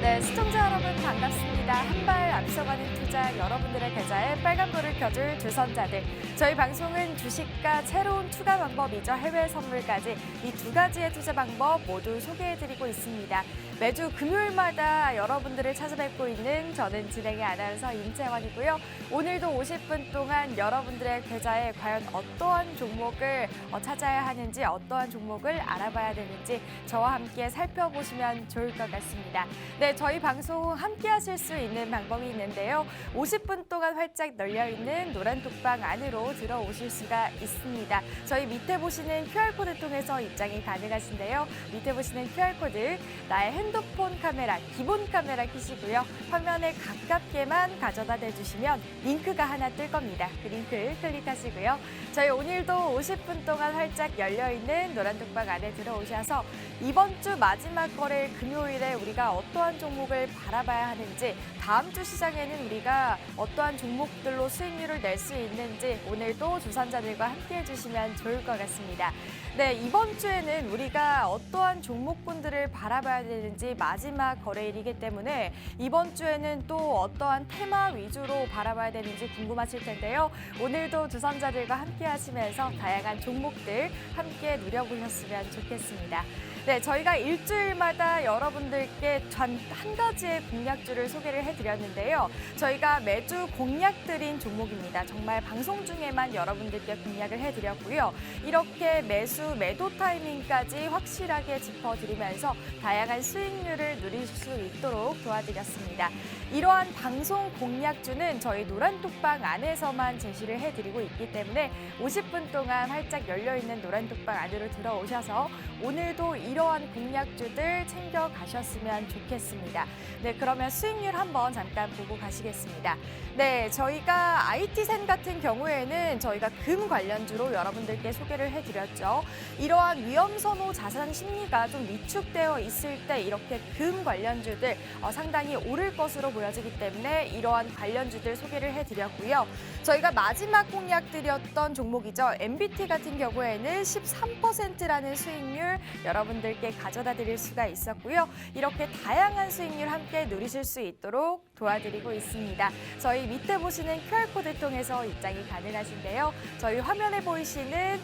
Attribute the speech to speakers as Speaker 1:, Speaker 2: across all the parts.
Speaker 1: 네, 시청자 여러분 반갑습니다. 한 발 앞서가는 투자 여러분들의 계좌에 빨간불을 켜줄 주선자들. 저희 방송은 주식과 새로운 투자 방법이죠. 해외 선물까지 이 두 가지의 투자 방법 모두 소개해드리고 있습니다. 매주 금요일마다 여러분들을 찾아뵙고 있는 저는 진행의 아나운서 임채원이고요. 오늘도 50분 동안 여러분들의 계좌에 과연 어떠한 종목을 찾아야 하는지, 어떠한 종목을 알아봐야 되는지 저와 함께 살펴보시면 좋을 것 같습니다. 네, 저희 방송 함께 하실 수 있는 방법이 있는데요. 50분 동안 활짝 널려있는 노란 톡방 안으로 들어오실 수가 있습니다. 저희 밑에 보시는 QR코드 통해서 입장이 가능하신데요. 밑에 보시는 QR코드, 나의 핸드폰 카메라, 기본 카메라 켜시고요. 화면에 가깝게만 가져다 대주시면 링크가 하나 뜰 겁니다. 그 링크 클릭하시고요. 저희 오늘도 50분 동안 활짝 열려있는 노란 톡방 안에 들어오셔서 이번 주 마지막 거래일 금요일에 우리가 어떠한 종목을 바라봐야 하는지, 다음 주 시장에는 우리가 어떠한 종목들로 수익률을 낼 수 있는지 오늘도 조선자들과 함께 해주시면 좋을 것 같습니다. 네, 이번 주에는 우리가 어떠한 종목군들을 바라봐야 되는지 마지막 거래일이기 때문에 이번 주에는 또 어떠한 테마 위주로 바라봐야 되는지 궁금하실 텐데요. 오늘도 조선자들과 함께 하시면서 다양한 종목들 함께 누려보셨으면 좋겠습니다. 네, 저희가 일주일마다 여러분들께 한 가지의 공략주를 소개를 해드렸는데요. 저희가 매주 공략드린 종목입니다. 정말 방송 중에만 여러분들께 공략을 해드렸고요. 이렇게 매수, 매도 타이밍까지 확실하게 짚어드리면서 다양한 수익률을 누릴 수 있도록 도와드렸습니다. 이러한 방송 공략주는 저희 노란톡방 안에서만 제시를 해드리고 있기 때문에 50분 동안 활짝 열려있는 노란톡방 안으로 들어오셔서 오늘도 이러한 공략주들 챙겨가셨으면 좋겠습니다. 네, 그러면 수익률 한번 잠깐 보고 가시겠습니다. 네, 저희가 IT센 같은 경우에는 저희가 금 관련주로 여러분들께 소개를 해드렸죠. 이러한 위험선호 자산 심리가 좀 위축되어 있을 때 이렇게 금 관련주들 상당히 오를 것으로 보여지기 때문에 이러한 관련주들 소개를 해드렸고요. 저희가 마지막 공략드렸던 종목이죠. MBT 같은 경우에는 13%라는 수익률 여러분들께 가져다 드릴 수가 있었고요. 이렇게 다양한 수익률 함께 누리실 수 있도록 도와드리고 있습니다. 저희 밑에 보시는 QR코드 통해서 입장이 가능하신데요. 저희 화면에 보이시는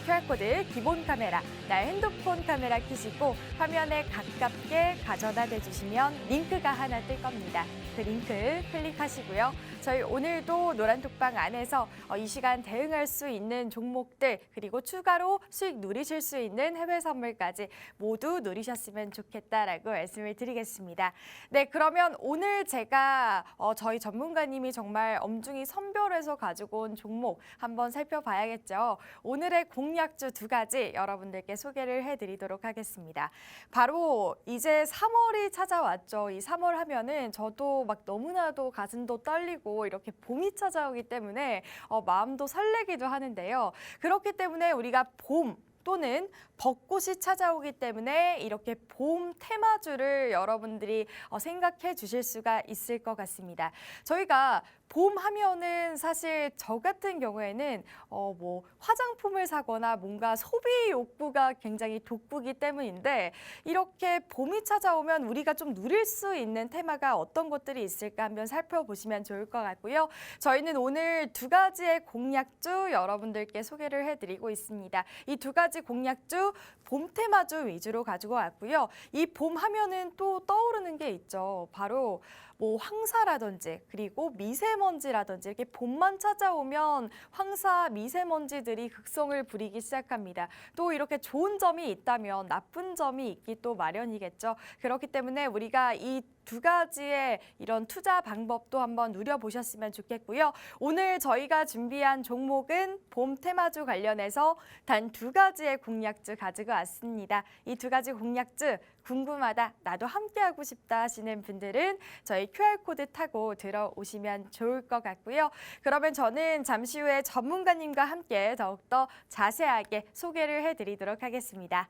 Speaker 1: QR코드 기본 카메라, 나의 핸드폰 카메라 켜시고 화면에 가깝게 가져다 대주시면 링크가 하나 뜰 겁니다. 그 링크 클릭하시고요. 저희 오늘도 노란톡방 안에서 이 시간 대응할 수 있는 종목들, 그리고 추가로 수익 누리실 수 있는 해외 선물까지 모두 누리셨으면 좋겠다라고 말씀을 드리겠습니다. 네, 그러면 오늘 제가 저희 전문가님이 정말 엄중히 선별해서 가지고 온 종목 한번 살펴봐야겠죠. 오늘의 공략주 두 가지 여러분들께 소개를 해드리도록 하겠습니다. 바로 이제 3월이 찾아왔죠. 이 3월 하면은 저도 막 너무나도 가슴도 떨리고 이렇게 봄이 찾아오기 때문에 마음도 설레기도 하는데요. 그렇기 때문에 우리가 봄 또는 벚꽃이 찾아오기 때문에 이렇게 봄 테마주를 여러분들이 생각해 주실 수가 있을 것 같습니다. 저희가 봄 하면은 사실 저 같은 경우에는 뭐 화장품을 사거나 뭔가 소비 욕구가 굉장히 돋구기 때문인데 이렇게 봄이 찾아오면 우리가 좀 누릴 수 있는 테마가 어떤 것들이 있을까 한번 살펴보시면 좋을 것 같고요. 저희는 오늘 두 가지의 공략주 여러분들께 소개를 해드리고 있습니다. 이 두 가지 공략주 봄 테마주 위주로 가지고 왔고요. 이 봄 하면은 또 떠오르는 게 있죠. 바로 뭐 황사라든지 그리고 미세먼지라든지 이렇게 봄만 찾아오면 황사, 미세먼지들이 극성을 부리기 시작합니다. 또 이렇게 좋은 점이 있다면 나쁜 점이 있기 또 마련이겠죠. 그렇기 때문에 우리가 이 두 가지의 이런 투자 방법도 한번 누려보셨으면 좋겠고요. 오늘 저희가 준비한 종목은 봄 테마주 관련해서 단 두 가지의 공략주 가지고 왔습니다. 이 두 가지 공략주 궁금하다, 나도 함께하고 싶다 하시는 분들은 저희 QR코드 타고 들어오시면 좋을 것 같고요. 그러면 저는 잠시 후에 전문가님과 함께 더욱더 자세하게 소개를 해드리도록 하겠습니다.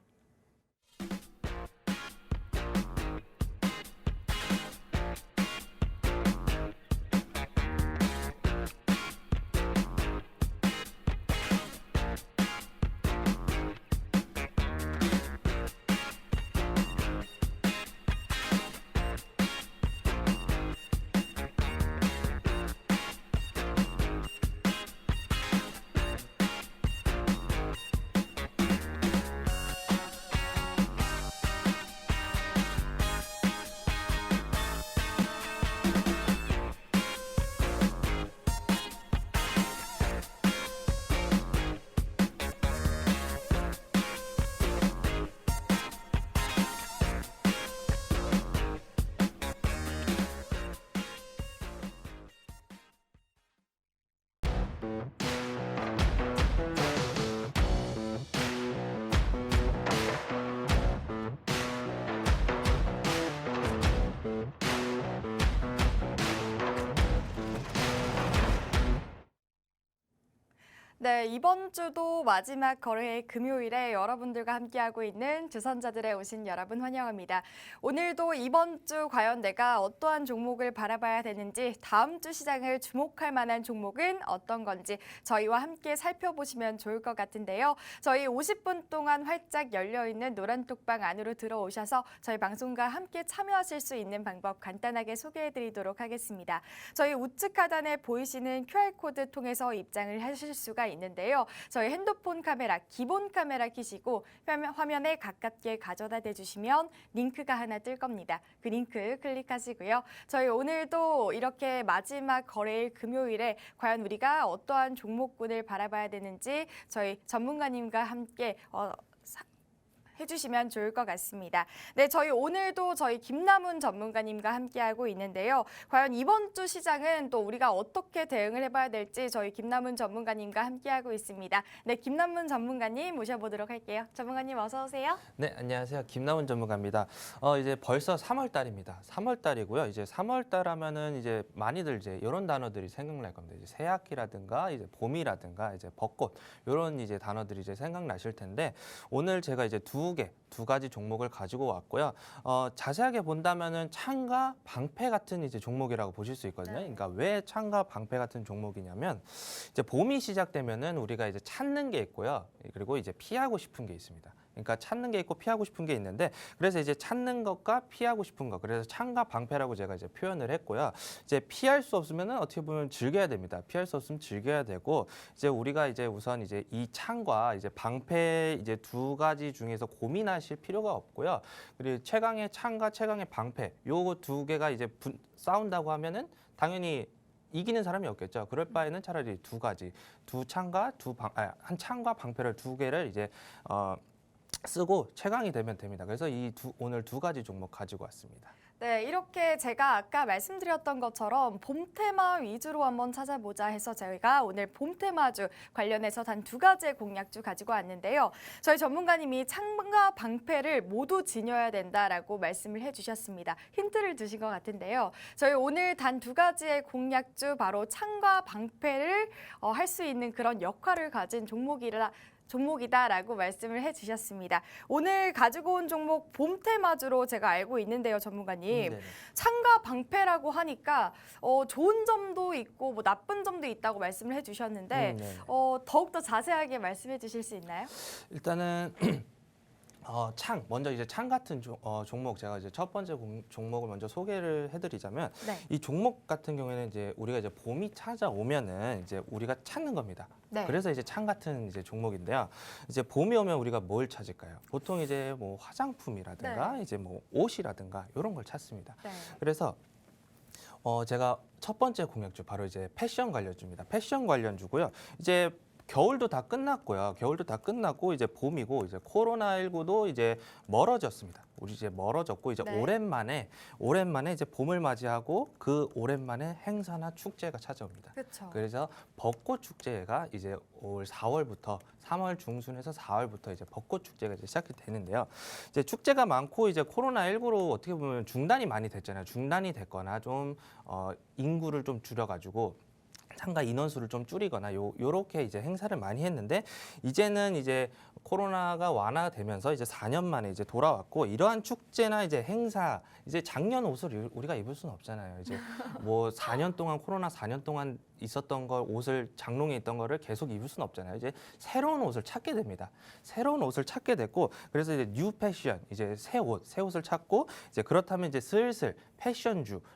Speaker 1: 네, 이번 주도 마지막 거래의 금요일에 여러분들과 함께하고 있는 주선자들에 오신 여러분 환영합니다. 오늘도 이번 주 과연 내가 어떠한 종목을 바라봐야 되는지, 다음 주 시장을 주목할 만한 종목은 어떤 건지 저희와 함께 살펴보시면 좋을 것 같은데요. 저희 50분 동안 활짝 열려있는 노란톡방 안으로 들어오셔서 저희 방송과 함께 참여하실 수 있는 방법 간단하게 소개해드리도록 하겠습니다. 저희 우측 하단에 보이시는 QR코드 통해서 입장을 하실 수가 있는데요. 저희 핸드폰 카메라, 기본 카메라 켜시고 화면에 가깝게 가져다 대주시면 링크가 하나 뜰 겁니다. 그 링크 클릭하시고요. 저희 오늘도 이렇게 마지막 거래일 금요일에 과연 우리가 어떠한 종목군을 바라봐야 되는지 저희 전문가님과 함께 해주시면 좋을 것 같습니다. 네, 저희 오늘도 저희 김남훈 전문가님과 함께하고 있는데요. 과연 이번 주 시장은 또 우리가 어떻게 대응을 해봐야 될지 저희 김남훈 전문가님과 함께하고 있습니다. 네, 김남훈 전문가님 모셔보도록 할게요. 전문가님 어서 오세요.
Speaker 2: 네, 안녕하세요. 김남훈 전문가입니다. 이제 벌써 3월 달입니다. 3월 달이고요. 이제 3월 달 하면은 이제 많이들 이제 이런 단어들이 생각날 겁니다. 이제 새학기라든가 이제 봄이라든가 이제 벚꽃 이런 이제 단어들이 이제 생각나실 텐데 오늘 제가 이제 두 가지 종목을 가지고 왔고요. 자세하게 본다면은 창과 방패 같은 이제 종목이라고 보실 수 있거든요. 그러니까 왜 창과 방패 같은 종목이냐면 이제 봄이 시작되면은 우리가 이제 찾는 게 있고요. 그리고 이제 피하고 싶은 게 있습니다. 그러니까 찾는 게 있고 피하고 싶은 게 있는데 그래서 이제 찾는 것과 피하고 싶은 것 그래서 창과 방패라고 제가 이제 표현을 했고요. 이제 피할 수 없으면은 어떻게 보면 즐겨야 됩니다. 피할 수 없으면 즐겨야 되고 이제 우리가 이제 우선 이제 이 창과 이제 방패 이제 두 가지 중에서 고민하실 필요가 없고요. 그리고 최강의 창과 최강의 방패 요 두 개가 이제 싸운다고 하면은 당연히 이기는 사람이 없겠죠. 그럴 바에는 차라리 두 가지 한 창과 방패를 두 개를 이제 쓰고 최강이 되면 됩니다. 그래서 오늘 두 가지 종목 가지고 왔습니다.
Speaker 1: 네, 이렇게 제가 아까 말씀드렸던 것처럼 봄 테마 위주로 한번 찾아보자 해서 저희가 오늘 봄 테마주 관련해서 단 두 가지의 공략주 가지고 왔는데요. 저희 전문가님이 창과 방패를 모두 지녀야 된다라고 말씀을 해주셨습니다. 힌트를 주신 것 같은데요. 저희 오늘 단 두 가지의 공략주 바로 창과 방패를 할 수 있는 그런 역할을 가진 종목이다라고 말씀을 해주셨습니다. 오늘 가지고 온 종목 봄 테마주로 제가 알고 있는데요, 전문가님. 창과 방패라고 하니까 좋은 점도 있고 뭐 나쁜 점도 있다고 말씀을 해주셨는데 더욱더 자세하게 말씀해 주실 수 있나요?
Speaker 2: 일단은 먼저 이제 창 같은 종목 제가 이제 첫 번째 종목을 먼저 소개를 해드리자면 이 종목 같은 경우에는 이제 우리가 이제 봄이 찾아오면은 이제 우리가 찾는 겁니다. 그래서 이제 창 같은 이제 종목인데요. 이제 봄이 오면 우리가 뭘 찾을까요? 보통 이제 뭐 화장품이라든가 이제 뭐 옷이라든가 이런 걸 찾습니다. 그래서 제가 첫 번째 공략주 바로 이제 패션 관련주입니다. 패션 관련주고요. 이제 겨울도 다 끝났고요. 겨울도 다 끝났고 이제 봄이고 이제 코로나19도 이제 멀어졌습니다. 우리 이제 멀어졌고 이제 오랜만에 이제 봄을 맞이하고 그 오랜만에 행사나 축제가 찾아옵니다. 그래서 벚꽃 축제가 이제 올 4월부터 3월 중순에서 4월부터 이제 벚꽃 축제가 이제 시작이 되는데요. 이제 축제가 많고 이제 코로나19로 어떻게 보면 중단이 많이 됐잖아요. 중단이 됐거나 좀 인구를 좀 줄여가지고 참가 인원수를 좀 줄이거나 요렇게 이제 행사를 많이 했는데 이제는 이제 코로나가 완화되면서 이제 4년 만에 이제 돌아왔고 이러한 축제나 이제 행사 이제 작년 옷을 우리가 입을 수는 없잖아요. 이제 뭐 4년 동안 코로나 4년 동안 있었던 걸 옷을 장롱에 있던 거를 계속 입을 수는 없잖아요. 이제 새로운 옷을 찾게 됩니다. 새로운 옷을 찾게 됐고 그래서 이제 뉴 패션 이제 새 옷을 찾고 이제 그렇다면 이제 슬슬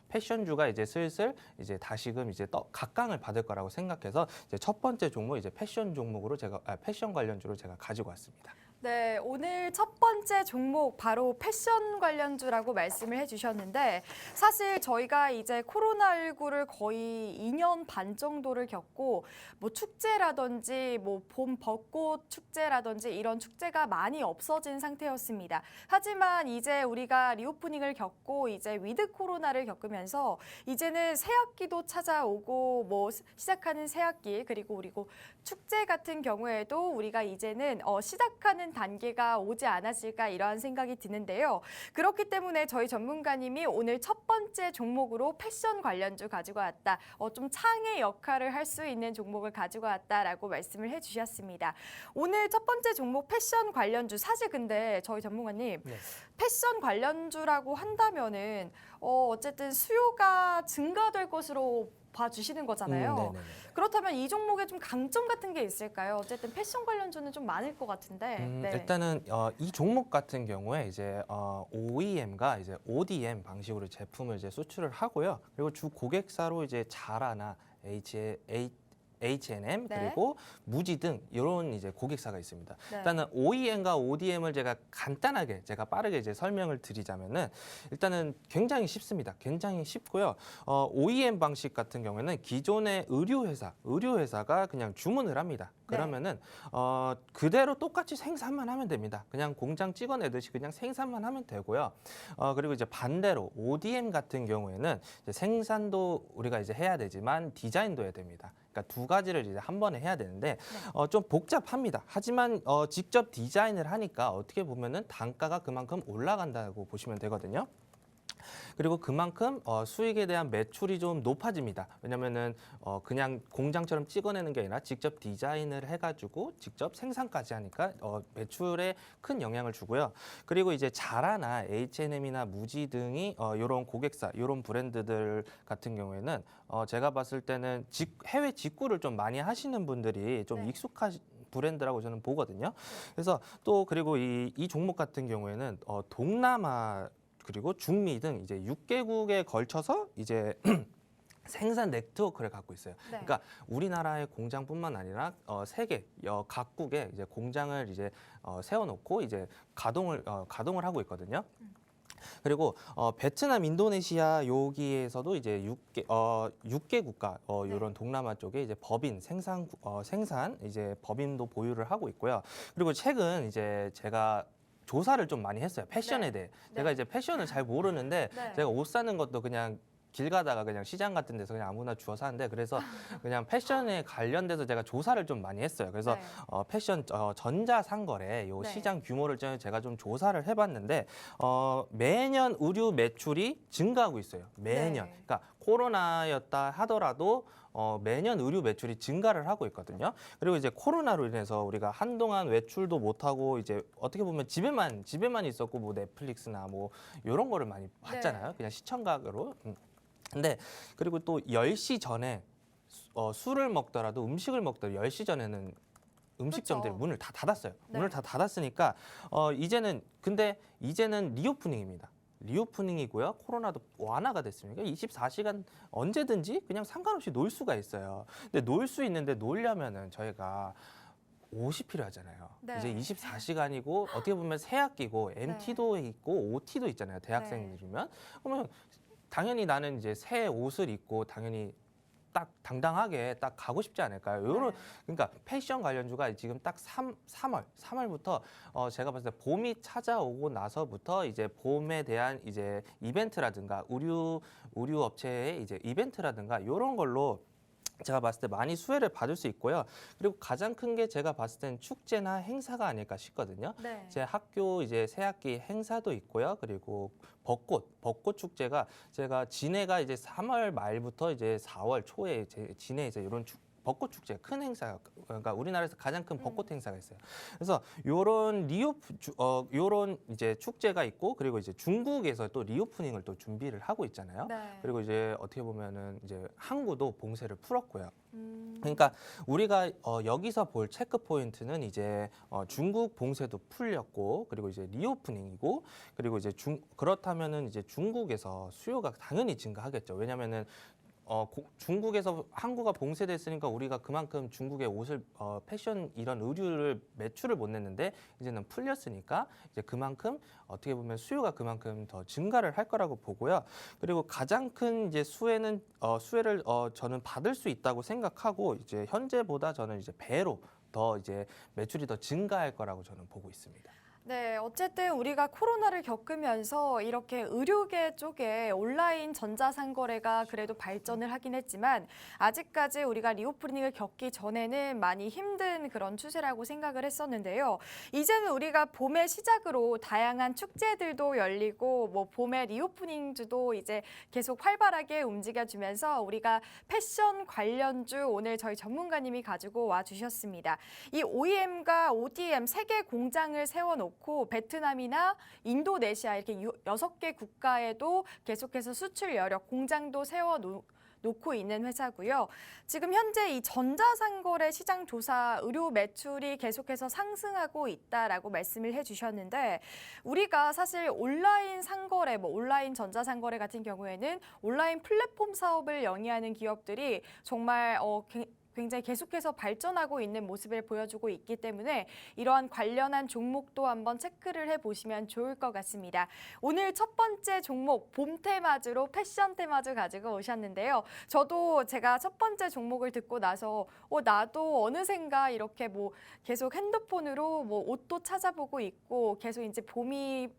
Speaker 2: 패션주가 이제 슬슬 이제 다시금 이제 각광을 받을 거라고 생각해서 이제 첫 번째 종목 이제 패션 종목으로 패션 관련주로 제가 가지고 왔습니다.
Speaker 1: 네, 오늘 첫 번째 종목 바로 패션 관련주라고 말씀을 해주셨는데 사실 저희가 이제 코로나19를 거의 2년 반 정도를 겪고 뭐 축제라든지 뭐 봄 벚꽃 축제라든지 이런 축제가 많이 없어진 상태였습니다. 하지만 이제 우리가 리오프닝을 겪고 이제 위드 코로나를 겪으면서 이제는 새학기도 찾아오고 뭐 시작하는 새학기 그리고 축제 같은 경우에도 우리가 이제는 시작하는 단계가 오지 않았을까 이러한 생각이 드는데요. 그렇기 때문에 저희 전문가님이 오늘 첫 번째 종목으로 패션 관련주 가지고 왔다. 좀 창의 역할을 할 수 있는 종목을 가지고 왔다라고 말씀을 해주셨습니다. 오늘 첫 번째 종목 패션 관련주 사실 근데 저희 전문가님
Speaker 2: 네.
Speaker 1: 패션 관련주라고 한다면은 어쨌든 수요가 증가될 것으로 봐주시는 거잖아요.
Speaker 2: 네네네.
Speaker 1: 그렇다면 이 종목에 좀 강점 같은 게 있을까요? 어쨌든 패션 관련주는 좀 많을 것 같은데. 네.
Speaker 2: 일단은 이 종목 같은 경우에 이제 OEM과 이제 ODM 방식으로 제품을 이제 수출을 하고요. 그리고 주 고객사로 이제 자라나 H&M
Speaker 1: 네.
Speaker 2: 그리고 무지 등 이런 이제 고객사가 있습니다.
Speaker 1: 네.
Speaker 2: 일단은 OEM과 ODM을 제가 간단하게 제가 빠르게 이제 설명을 드리자면은 일단은 굉장히 쉽습니다. 굉장히 쉽고요. OEM 방식 같은 경우에는 기존의 의류회사가 그냥 주문을 합니다. 그러면은 그대로 똑같이 생산만 하면 됩니다. 그냥 공장 찍어내듯이 그냥 생산만 하면 되고요. 그리고 이제 반대로 ODM 같은 경우에는 이제 생산도 우리가 이제 해야 되지만 디자인도 해야 됩니다. 그러니까 두 가지를 이제 한 번에 해야 되는데 좀 복잡합니다. 하지만 직접 디자인을 하니까 어떻게 보면은 단가가 그만큼 올라간다고 보시면 되거든요. 그리고 그만큼 수익에 대한 매출이 좀 높아집니다. 왜냐면은 그냥 공장처럼 찍어내는 게 아니라 직접 디자인을 해가지고 직접 생산까지 하니까 매출에 큰 영향을 주고요. 그리고 이제 자라나 H&M이나 무지 등이 이런 고객사, 이런 브랜드들 같은 경우에는 제가 봤을 때는 해외 직구를 좀 많이 하시는 분들이 좀
Speaker 1: 네.
Speaker 2: 익숙하신 브랜드라고 저는 보거든요. 그래서 또 그리고 이 종목 같은 경우에는 동남아 그리고 중미 등 이제 6개국에 걸쳐서 이제 생산 네트워크를 갖고 있어요.
Speaker 1: 네.
Speaker 2: 그러니까 우리나라의 공장뿐만 아니라 세계 각국에 이제 공장을 이제 세워놓고 이제 가동을 하고 있거든요. 그리고 베트남, 인도네시아 여기에서도 이제 6개 국가 이런 동남아 쪽에 이제 법인 생산 이제 법인도 보유를 하고 있고요. 그리고 최근 이제 제가 조사를 좀 많이 했어요. 패션에 대해. 제가 이제 패션을 잘 모르는데
Speaker 1: 네.
Speaker 2: 제가 옷 사는 것도 그냥 길 가다가 그냥 시장 같은 데서 그냥 아무나 주워 사는데 그래서 그냥 패션에 관련돼서 제가 조사를 좀 많이 했어요. 그래서
Speaker 1: 네.
Speaker 2: 패션 전자상거래 요
Speaker 1: 네.
Speaker 2: 시장 규모를 제가 좀 조사를 해봤는데 매년 의류 매출이 증가하고 있어요. 매년.
Speaker 1: 네.
Speaker 2: 그러니까 코로나였다 하더라도 매년 의류 매출이 증가를 하고 있거든요. 그리고 이제 코로나로 인해서 우리가 한동안 외출도 못 하고 이제 어떻게 보면 집에만 있었고 뭐 넷플릭스나 뭐 이런 거를 많이 봤잖아요. 그냥 시청각으로. 근데 그리고 또 10시 전에 술을 먹더라도 음식을 먹더라도 10시 전에는 음식점들이
Speaker 1: 그렇죠.
Speaker 2: 문을 다 닫았어요.
Speaker 1: 네.
Speaker 2: 문을 다 닫았으니까 이제는 리오프닝입니다. 리오프닝이고요. 코로나도 완화가 됐으니까 24시간 언제든지 그냥 상관없이 놀 수가 있어요. 근데 놀 수 있는데 놀려면은 저희가 옷이 필요하잖아요.
Speaker 1: 네.
Speaker 2: 이제 24시간이고 어떻게 보면 새 학기고 MT도 있고 OT도 있잖아요. 대학생들이면. 그러면 당연히 나는 이제 새 옷을 입고 당연히 딱 당당하게 딱 가고 싶지 않을까요? 요런 그러니까 패션 관련주가 지금 딱 3월부터 제가 봤을 때 봄이 찾아오고 나서부터 이제 봄에 대한 이제 이벤트라든가 의류 업체의 이제 이벤트라든가 요런 걸로 제가 봤을 때 많이 수혜를 받을 수 있고요. 그리고 가장 큰 게 제가 봤을 때는 축제나 행사가 아닐까 싶거든요.
Speaker 1: 네.
Speaker 2: 제 학교 이제 새학기 행사도 있고요. 그리고 벚꽃 축제가 제가 진해가 이제 3월 말부터 이제 4월 초에 진해에서 이런 벚꽃 축제 큰 행사 그러니까 우리나라에서 가장 큰 벚꽃 행사가 있어요. 그래서 요런 요런 이제 축제가 있고 그리고 이제 중국에서 또 리오프닝을 또 준비를 하고 있잖아요.
Speaker 1: 네.
Speaker 2: 그리고 이제 어떻게 보면은 이제 항구도 봉쇄를 풀었고요. 그러니까 우리가 여기서 볼 체크 포인트는 이제 중국 봉쇄도 풀렸고 그리고 이제 리오프닝이고 그리고 이제 그렇다면은 이제 중국에서 수요가 당연히 증가하겠죠. 왜냐면은 중국에서 항구가 봉쇄됐으니까 우리가 그만큼 중국의 옷을 패션 이런 의류를 매출을 못 냈는데 이제는 풀렸으니까 이제 그만큼 어떻게 보면 수요가 그만큼 더 증가를 할 거라고 보고요. 그리고 가장 큰 이제 수혜를 저는 받을 수 있다고 생각하고 이제 현재보다 저는 이제 배로 더 이제 매출이 더 증가할 거라고 저는 보고 있습니다.
Speaker 1: 네, 어쨌든 우리가 코로나를 겪으면서 이렇게 의료계 쪽에 온라인 전자상거래가 그래도 발전을 하긴 했지만 아직까지 우리가 리오프닝을 겪기 전에는 많이 힘든 그런 추세라고 생각을 했었는데요. 이제는 우리가 봄의 시작으로 다양한 축제들도 열리고 뭐 봄의 리오프닝주도 이제 계속 활발하게 움직여주면서 우리가 패션 관련주 오늘 저희 전문가님이 가지고 와 주셨습니다. 이 OEM과 ODM 세 개 공장을 세워놓고 베트남이나 인도네시아 이렇게 6개 국가에도 계속해서 수출 여력 공장도 세워놓고 있는 회사고요. 지금 현재 이 전자상거래 시장 조사 의료 매출이 계속해서 상승하고 있다라고 말씀을 해주셨는데 우리가 사실 온라인 상거래, 온라인 전자상거래 같은 경우에는 온라인 플랫폼 사업을 영위하는 기업들이 정말 굉장히 계속해서 발전하고 있는 모습을 보여주고 있기 때문에 이러한 관련한 종목도 한번 체크를 해보시면 좋을 것 같습니다. 오늘 첫 번째 종목 봄 테마주로 패션 테마주 가지고 오셨는데요. 저도 제가 첫 번째 종목을 듣고 나서 나도 어느샌가 이렇게 계속 핸드폰으로 옷도 찾아보고 있고 계속 이제 봄이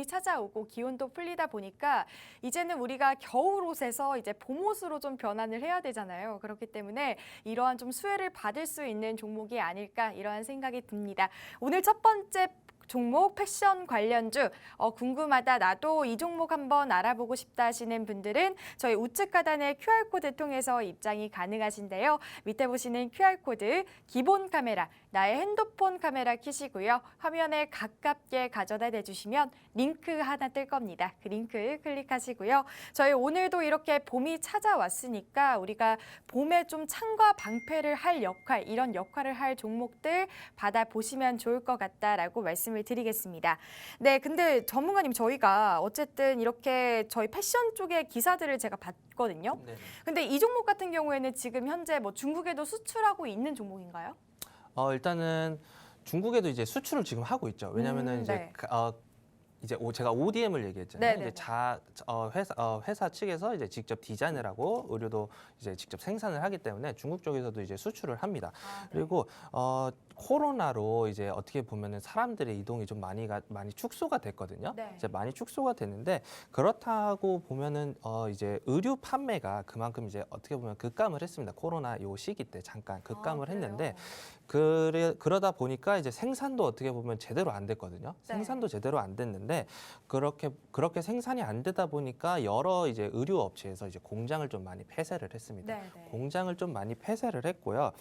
Speaker 1: 찾아오고 기온도 풀리다 보니까 이제는 우리가 겨울옷에서 이제 봄옷으로 좀 변환을 해야 되잖아요. 그렇기 때문에 이러한 좀 수혜를 받을 수 있는 종목이 아닐까 이러한 생각이 듭니다. 오늘 첫 번째 종목 패션 관련주 궁금하다 나도 이 종목 한번 알아보고 싶다 하시는 분들은 저희 우측 하단의 QR코드 통해서 입장이 가능하신데요. 밑에 보시는 QR코드 기본 카메라 나의 핸드폰 카메라 켜시고요. 화면에 가깝게 가져다 대주시면 링크 하나 뜰 겁니다. 그 링크 클릭하시고요. 저희 오늘도 이렇게 봄이 찾아왔으니까 우리가 봄에 좀 창과 방패를 할 역할 이런 역할을 할 종목들 받아보시면 좋을 것 같다라고 말씀을 드리겠습니다. 네, 근데 전문가님 저희가 어쨌든 이렇게 저희 패션 쪽의 기사들을 제가 봤거든요.
Speaker 2: 네.
Speaker 1: 근데 이 종목 같은 경우에는 지금 현재 중국에도 수출하고 있는 종목인가요?
Speaker 2: 일단은 중국에도 이제 수출을 지금 하고 있죠. 왜냐하면은
Speaker 1: 네.
Speaker 2: 이제 제가 ODM을 얘기했잖아요.
Speaker 1: 네네네.
Speaker 2: 이제 회사 측에서 이제 직접 디자인을 하고 의류도 이제 직접 생산을 하기 때문에 중국 쪽에서도 이제 수출을 합니다.
Speaker 1: 네.
Speaker 2: 그리고 코로나로 이제 어떻게 보면은 사람들의 이동이 좀 많이 축소가 됐거든요.
Speaker 1: 네.
Speaker 2: 이제 많이 축소가 됐는데 그렇다고 보면은 이제 의류 판매가 그만큼 이제 어떻게 보면 급감을 했습니다. 코로나 요 시기 때 잠깐 급감을 했는데 그러다 보니까 이제 생산도 어떻게 보면 제대로 안 됐거든요.
Speaker 1: 네.
Speaker 2: 생산도 제대로 안 됐는데 그렇게 생산이 안 되다 보니까 여러 이제 의류 업체에서 이제 공장을 좀 많이 폐쇄를 했습니다.
Speaker 1: 네.
Speaker 2: 공장을 좀 많이 폐쇄를 했고요.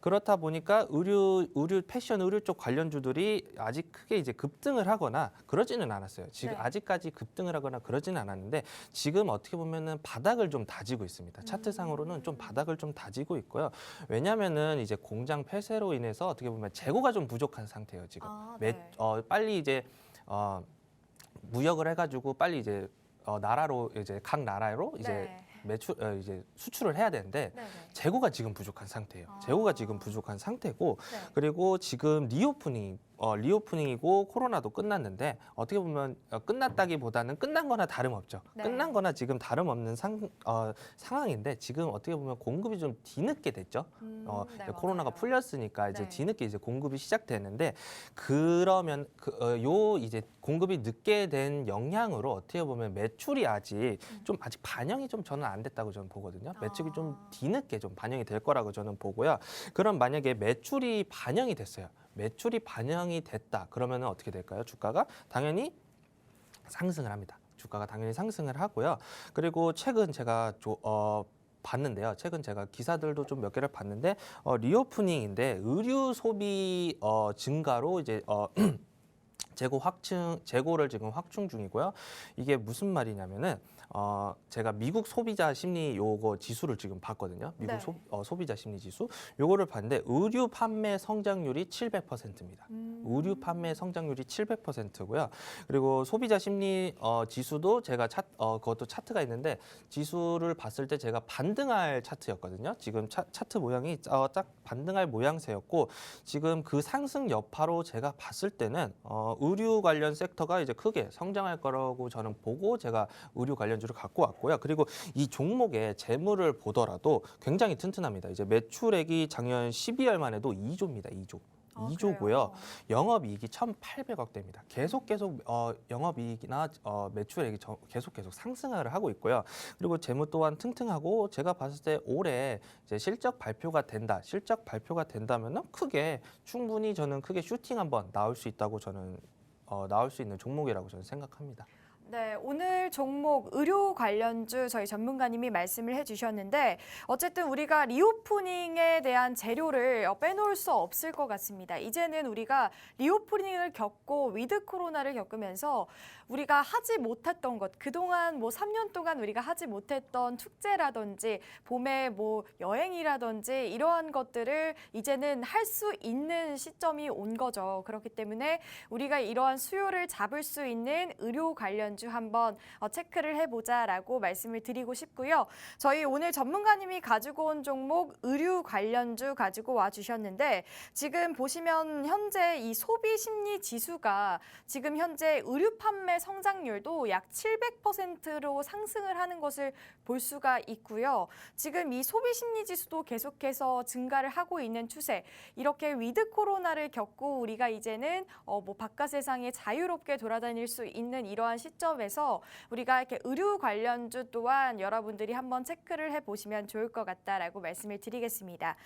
Speaker 2: 그렇다 보니까 의류 패션 의류 쪽 관련주들이 아직 크게 이제 급등을 하거나 그러지는 않았어요. 지금
Speaker 1: 네.
Speaker 2: 아직까지 급등을 하거나 그러지는 않았는데 지금 어떻게 보면은 바닥을 좀 다지고 있습니다. 차트상으로는 좀 바닥을 좀 다지고 있고요. 왜냐면은 이제 공장 폐쇄로 인해서 어떻게 보면 재고가 좀 부족한 상태예요, 지금.
Speaker 1: 네.
Speaker 2: 빨리 이제 무역을 해가지고 빨리 이제 나라로 이제 각 나라로 이제 이제 수출을 해야 되는데
Speaker 1: 네네.
Speaker 2: 재고가 지금 부족한 상태예요. 재고가 지금 부족한 상태고
Speaker 1: 네.
Speaker 2: 그리고 지금 리오프닝이고 코로나도 끝났는데 어떻게 보면 끝났다기보다는 끝난 거나 다름없죠.
Speaker 1: 네.
Speaker 2: 끝난 거나 지금 다름없는 상황인데 지금 어떻게 보면 공급이 좀 뒤늦게 됐죠.
Speaker 1: 네,
Speaker 2: 코로나가
Speaker 1: 맞아요.
Speaker 2: 풀렸으니까 이제
Speaker 1: 네.
Speaker 2: 뒤늦게 이제 공급이 시작되는데 그러면 요 이제 공급이 늦게 된 영향으로 어떻게 보면 매출이 아직 반영이 좀 저는 안 됐다고 저는 보거든요. 매출이 좀 뒤늦게 좀 반영이 될 거라고 저는 보고요. 그럼 만약에 매출이 반영이 됐어요. 매출이 반영이 됐다. 그러면은 어떻게 될까요? 주가가 당연히 상승을 합니다. 주가가 당연히 상승을 하고요. 그리고 최근 제가 봤는데요. 최근 제가 기사들도 좀 몇 개를 봤는데 리오프닝인데 의류 소비 증가로 이제 재고를 지금 확충 중이고요. 이게 무슨 말이냐면은 제가 미국 소비자 심리 요거 지수를 지금 봤거든요. 미국
Speaker 1: 네.
Speaker 2: 소비자 심리 지수 요거를 봤는데 의류 판매 성장률이 700%입니다. 의류 판매 성장률이 700%고요. 그리고 소비자 심리 지수도 제가 그것도 차트가 있는데 지수를 봤을 때 제가 반등할 차트였거든요. 지금 차트 모양이 딱 반등할 모양새였고 지금 그 상승 여파로 제가 봤을 때는 의류 관련 섹터가 이제 크게 성장할 거라고 저는 보고 제가 의류 관련주를 갖고 왔고요. 그리고 이 종목의 재물을 보더라도 굉장히 튼튼합니다. 이제 매출액이 작년 12월만 해도 2조입니다. 2조. 2조고요.
Speaker 1: 그래요?
Speaker 2: 영업이익이 1,800억대입니다. 계속 영업이익이나 매출액이 계속 상승을 하고 있고요. 그리고 재무 또한 튼튼하고 제가 봤을 때 올해 이제 실적 발표가 된다면은 충분히 저는 크게 슈팅 한번 나올 수 있다고 저는 나올 수 있는 종목이라고 저는 생각합니다.
Speaker 1: 네, 오늘 종목 의료 관련주 저희 전문가님이 말씀을 해주셨는데 어쨌든 우리가 리오프닝에 대한 재료를 빼놓을 수 없을 것 같습니다. 이제는 우리가 리오프닝을 겪고 위드 코로나를 겪으면서 우리가 하지 못했던 것, 그동안 3년 동안 우리가 하지 못했던 축제라든지 봄에 여행이라든지 이러한 것들을 이제는 할 수 있는 시점이 온 거죠. 그렇기 때문에 우리가 이러한 수요를 잡을 수 있는 의료 관련주 한번 체크를 해보자라고 말씀을 드리고 싶고요. 저희 오늘 전문가님이 가지고 온 종목 의류 관련주 가지고 와주셨는데 지금 보시면 현재 이 소비 심리 지수가 지금 현재 의류 판매 성장률도 약 700%로 상승을 하는 것을 볼 수가 있고요. 지금 이 소비 심리 지수도 계속해서 증가를 하고 있는 추세. 이렇게 위드 코로나를 겪고 우리가 이제는 바깥 세상에 자유롭게 돌아다닐 수 있는 이러한 시점에서 우리가 이렇게 의류 관련주 또한 여러분들이 한번 체크를 해보시면 좋을 것 같다라고 말씀을 드리겠습니다.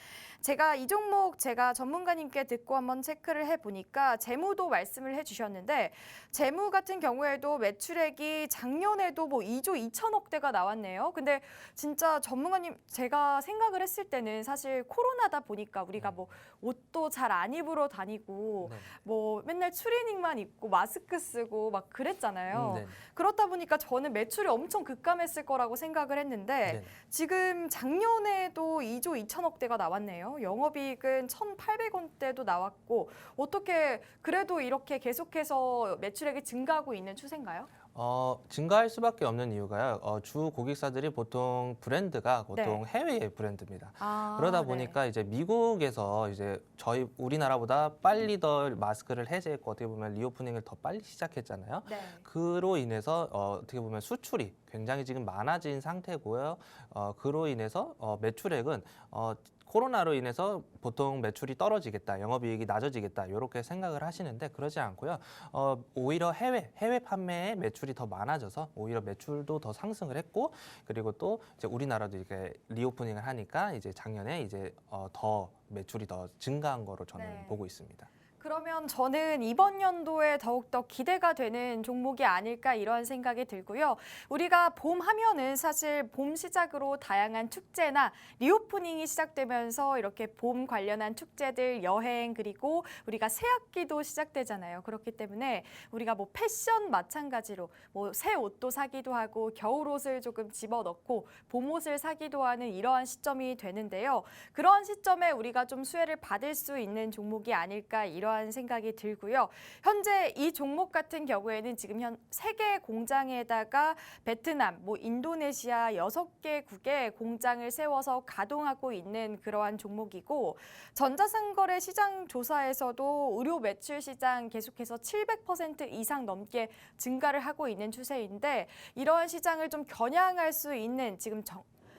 Speaker 1: 제가 이 종목 제가 전문가님께 듣고 한번 체크를 해보니까 재무도 말씀을 해주셨는데 재무 같은 경우에도 매출액이 작년에도 2조 2천억대가 나왔네요. 근데 진짜 전문가님 제가 생각을 했을 때는 사실 코로나다 보니까 우리가 옷도 잘 안 입으러 다니고 맨날 추리닝만 입고 마스크 쓰고 막 그랬잖아요. 그렇다 보니까 저는 매출이 엄청 급감했을 거라고 생각을 했는데 지금 작년에도 2조 2천억대가 나왔네요. 영업이익은 1,800원대도 나왔고 어떻게 그래도 이렇게 계속해서 매출액이 증가하고 있는 추세인가요?
Speaker 2: 증가할 수밖에 없는 이유가요. 주 고객사들이 보통 브랜드가 해외의 브랜드입니다. 그러다 보니까 이제 미국에서 이제 우리나라보다 빨리 더 마스크를 해제했고 어떻게 보면 리오프닝을 더 빨리 시작했잖아요. 그로 인해서 어떻게 보면 수출이 굉장히 지금 많아진 상태고요. 그로 인해서 매출액은 코로나로 인해서 보통 매출이 떨어지겠다, 영업이익이 낮아지겠다 이렇게 생각을 하시는데 그러지 않고요. 오히려 해외 판매에 매출이 더 많아져서 오히려 매출도 더 상승을 했고 그리고 또 이제 우리나라도 이렇게 리오프닝을 하니까 이제 작년에 이제 더 매출이 더 증가한 거로 저는 보고 있습니다.
Speaker 1: 그러면 저는 이번 연도에 더욱더 기대가 되는 종목이 아닐까 이런 생각이 들고요. 우리가 봄 하면은 사실 봄 시작으로 다양한 축제나 리오프닝이 시작되면서 이렇게 봄 관련한 축제들, 여행 그리고 우리가 새학기도 시작되잖아요. 그렇기 때문에 우리가 패션 마찬가지로 새 옷도 사기도 하고 겨울옷을 조금 집어넣고 봄옷을 사기도 하는 이러한 시점이 되는데요. 그러한 시점에 우리가 좀 수혜를 받을 수 있는 종목이 아닐까 이러한 생각이 들고요. 현재 이 종목 같은 경우에는 지금 세계 공장에다가 베트남, 인도네시아 6개국의 공장을 세워서 가동하고 있는 그러한 종목이고 전자상거래 시장 조사에서도 의료 매출 시장 계속해서 700% 이상 넘게 증가를 하고 있는 추세인데 이러한 시장을 좀 겨냥할 수 있는 지금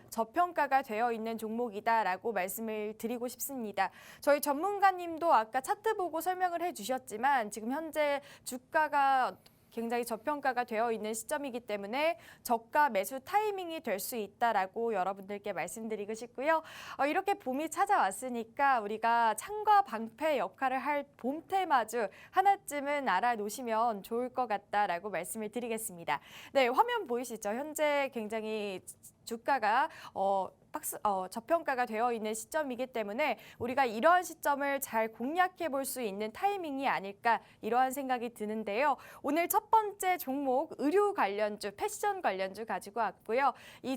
Speaker 1: 저평가가 되어 있는 종목이다라고 말씀을 드리고 싶습니다. 저희 전문가님도 아까 차트 보고 설명을 해주셨지만 지금 현재 주가가 굉장히 저평가가 되어 있는 시점이기 때문에 저가 매수 타이밍이 될 수 있다라고 여러분들께 말씀드리고 싶고요. 이렇게 봄이 찾아왔으니까 우리가 창과 방패 역할을 할 봄 테마주 하나쯤은 알아놓으시면 좋을 것 같다라고 말씀을 드리겠습니다. 네, 화면 보이시죠? 현재 굉장히 주가가 저평가가 되어 있는 시점이기 때문에 우리가 이러한 시점을 잘 공략해 볼 수 있는 타이밍이 아닐까 이러한 생각이 드는데요. 오늘 첫 번째 종목 의류 관련주, 패션 관련주 가지고 왔고요. 이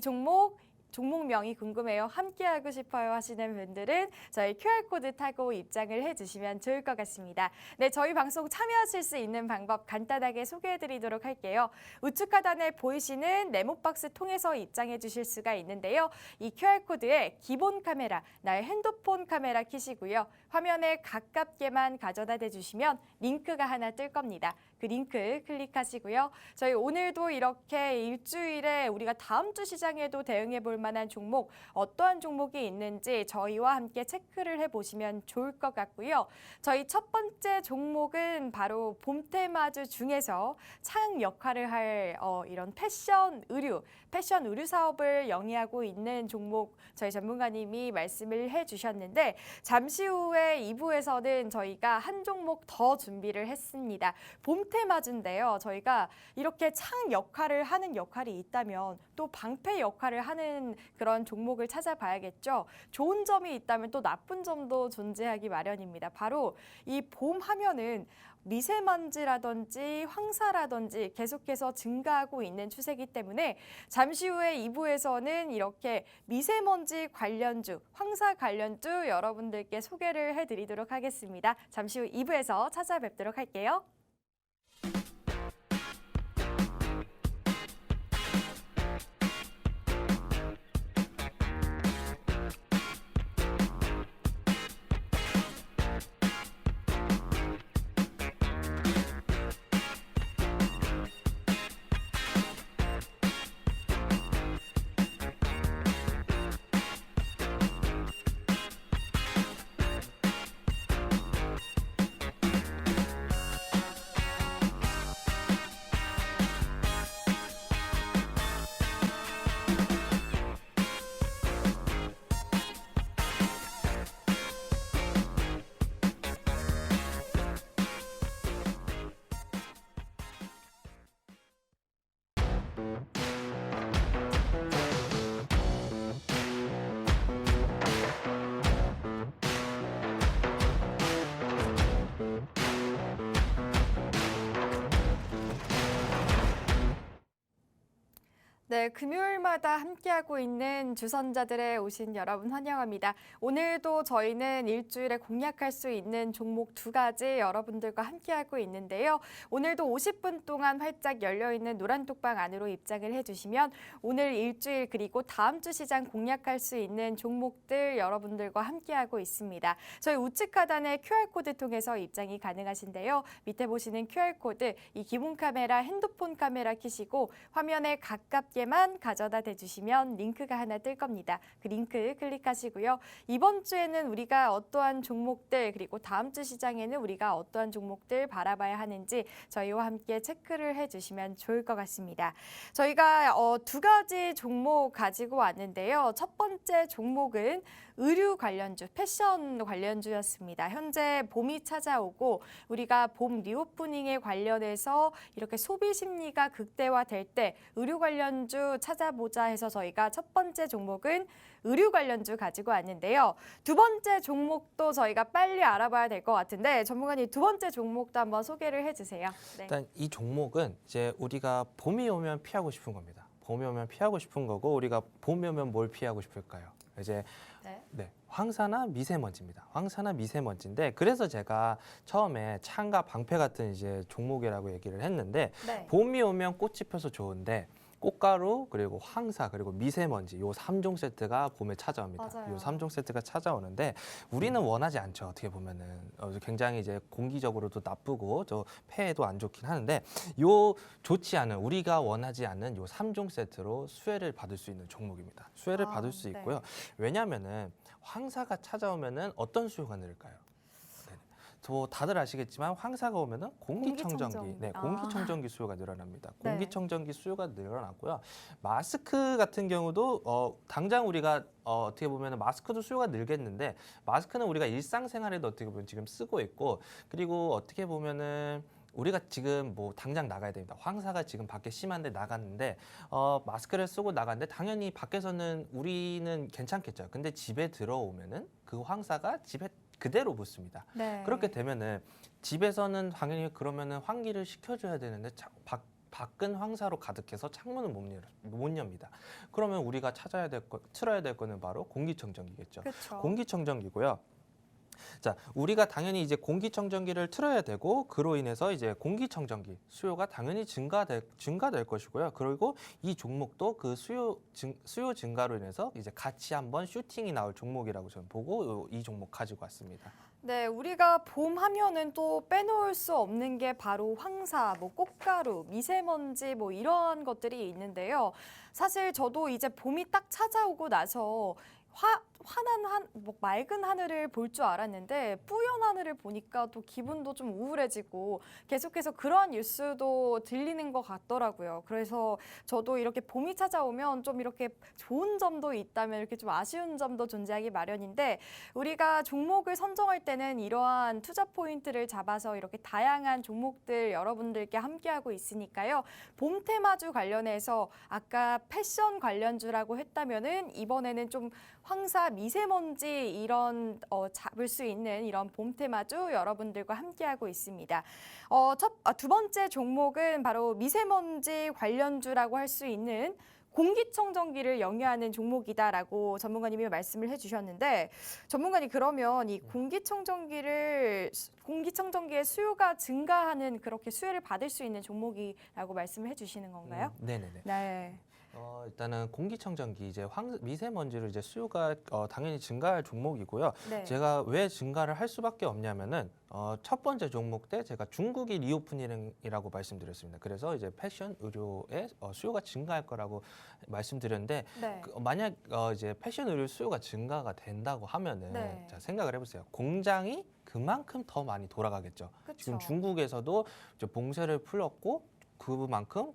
Speaker 1: 종목명이 궁금해요. 함께하고 싶어요 하시는 분들은 저희 QR코드 타고 입장을 해주시면 좋을 것 같습니다. 네, 저희 방송 참여하실 수 있는 방법 간단하게 소개해드리도록 할게요. 우측 하단에 보이시는 네모박스 통해서 입장해 주실 수가 있는데요. 이 QR코드에 기본 카메라, 나의 핸드폰 카메라 키시고요. 화면에 가깝게만 가져다 대주시면 링크가 하나 뜰 겁니다. 그 링크 클릭하시고요. 저희 오늘도 이렇게 일주일에 우리가 다음 주 시장에도 대응해 볼 만한 종목, 어떠한 종목이 있는지 저희와 함께 체크를 해보시면 좋을 것 같고요. 저희 첫 번째 종목은 바로 봄테마주 중에서 창 역할을 할 이런 패션 의류 사업을 영위하고 있는 종목 저희 전문가님이 말씀을 해주셨는데 잠시 후에 2부에서는 저희가 한 종목 더 준비를 했습니다. 봄테마주인데요. 저희가 이렇게 창 역할을 하는 역할이 있다면 또 방패 역할을 하는 그런 종목을 찾아봐야겠죠. 좋은 점이 있다면 또 나쁜 점도 존재하기 마련입니다. 바로 이 봄 하면은 미세먼지라든지 황사라든지 계속해서 증가하고 있는 추세이기 때문에 잠시 후에 2부에서는 이렇게 미세먼지 관련주, 황사 관련주 여러분들께 소개를 해드리도록 하겠습니다. 잠시 후 2부에서 찾아뵙도록 할게요. 네, 금요일마다 함께하고 있는 주선자들에 오신 여러분 환영합니다. 오늘도 저희는 일주일에 공략할 수 있는 종목 2가지 여러분들과 함께하고 있는데요. 오늘도 50분 동안 활짝 열려있는 노란톡방 안으로 입장을 해주시면 오늘 일주일 그리고 다음 주 시장 공략할 수 있는 종목들 여러분들과 함께하고 있습니다. 저희 우측 하단의 QR코드 통해서 입장이 가능하신데요. 밑에 보시는 QR코드, 이 기본 카메라, 핸드폰 카메라 켜시고 화면에 가깝게만 가져다 대주시면 링크가 하나 뜰 겁니다. 그 링크 클릭하시고요. 이번 주에는 우리가 어떠한 종목들 그리고 다음 주 시장에는 우리가 어떠한 종목들 바라봐야 하는지 저희와 함께 체크를 해주시면 좋을 것 같습니다. 저희가 2가지 종목 가지고 왔는데요. 첫 번째 종목은 의류 관련주, 패션 관련주였습니다. 현재 봄이 찾아오고 우리가 봄 리오프닝에 관련해서 이렇게 소비 심리가 극대화될 때 의류 관련주 찾아보자 해서 저희가 첫 번째 종목은 의류 관련주 가지고 왔는데요. 두 번째 종목도 저희가 빨리 알아봐야 될 것 같은데 전문가님 두 번째 종목도 한번 소개를 해주세요. 네.
Speaker 2: 일단 이 종목은 이제 우리가 봄이 오면 피하고 싶은 겁니다. 봄이 오면 피하고 싶은 거고 우리가 봄이 오면 뭘 피하고 싶을까요? 이제 네, 황사나 미세먼지입니다. 황사나 미세먼지인데 그래서 제가 처음에 창과 방패 같은 이제 종목이라고 얘기를 했는데 봄이 오면 꽃이 펴서 좋은데 꽃가루 그리고 황사 그리고 미세먼지 요 3종 세트가 봄에 찾아옵니다.
Speaker 1: 맞아요.
Speaker 2: 요 3종 세트가 찾아오는데 우리는 원하지 않죠. 어떻게 보면은 굉장히 이제 공기적으로도 나쁘고 저 폐에도 안 좋긴 하는데 요 좋지 않은 우리가 원하지 않는 요 3종 세트로 수혜를 받을 수 있는 종목입니다. 수혜를 받을 수 있고요. 왜냐면은 황사가 찾아오면은 어떤 수요가 늘까요? 다들 아시겠지만 황사가 오면은 공기청정기, 공기청정기 수요가 늘어납니다. 공기청정기 수요가 늘어나고요. 마스크 같은 경우도 당장 우리가 어떻게 보면은 마스크도 수요가 늘겠는데 마스크는 우리가 일상생활에도 어떻게 보면 지금 쓰고 있고 그리고 어떻게 보면은 우리가 지금 뭐 당장 나가야 됩니다. 황사가 지금 밖에 심한데 나갔는데 마스크를 쓰고 나갔는데 당연히 밖에서는 우리는 괜찮겠죠. 근데 집에 들어오면은 그 황사가 집에 그대로 붙습니다. 그렇게 되면은 집에서는 당연히 그러면은 환기를 시켜줘야 되는데 밖은 황사로 가득해서 창문을 못 엽니다. 그러면 우리가 틀어야 될 거는 바로 공기청정기겠죠.
Speaker 1: 그쵸.
Speaker 2: 공기청정기고요. 자, 우리가 당연히 이제 공기청정기를 틀어야 되고 그로 인해서 이제 공기청정기 수요가 당연히 증가될 것이고요. 그리고 이 종목도 그 수요 증가로 인해서 이제 같이 한번 슈팅이 나올 종목이라고 저는 보고 이 종목 가지고 왔습니다.
Speaker 1: 네, 우리가 봄 하면은 또 빼놓을 수 없는 게 바로 황사, 뭐 꽃가루, 미세먼지 뭐 이런 것들이 있는데요. 사실 저도 이제 봄이 딱 찾아오고 나서 환한 뭐 맑은 하늘을 볼 줄 알았는데 뿌연 하늘을 보니까 또 기분도 좀 우울해지고 계속해서 그러한 뉴스도 들리는 것 같더라고요. 그래서 저도 이렇게 봄이 찾아오면 좀 이렇게 좋은 점도 있다면 이렇게 좀 아쉬운 점도 존재하기 마련인데 우리가 종목을 선정할 때는 이러한 투자 포인트를 잡아서 이렇게 다양한 종목들 여러분들께 함께하고 있으니까요. 봄 테마주 관련해서 아까 패션 관련주라고 했다면은 이번에는 좀 황사, 미세먼지 이런 잡을 수 있는 이런 봄 테마주 여러분들과 함께하고 있습니다. 두 번째 종목은 바로 미세먼지 관련주라고 할 수 있는 공기청정기를 영위하는 종목이다라고 전문가님이 말씀을 해주셨는데 전문가님 그러면 이 공기청정기의 수요가 증가하는 그렇게 수혜를 받을 수 있는 종목이라고 말씀을 해주시는 건가요?
Speaker 2: 네네네.
Speaker 1: 네.
Speaker 2: 일단은 공기청정기 이제 미세먼지를 이제 수요가 당연히 증가할 종목이고요.
Speaker 1: 네.
Speaker 2: 제가 왜 증가를 할 수밖에 없냐면은 첫 번째 종목 때 제가 중국이 리오프닝이라고 말씀드렸습니다. 그래서 이제 패션 의료의 수요가 증가할 거라고 말씀드렸는데
Speaker 1: 네.
Speaker 2: 만약 이제 패션 의료 수요가 증가가 된다고 하면은
Speaker 1: 네.
Speaker 2: 자, 생각을 해보세요. 공장이 그만큼 더 많이 돌아가겠죠.
Speaker 1: 그쵸.
Speaker 2: 지금 중국에서도 이제 봉쇄를 풀었고 그만큼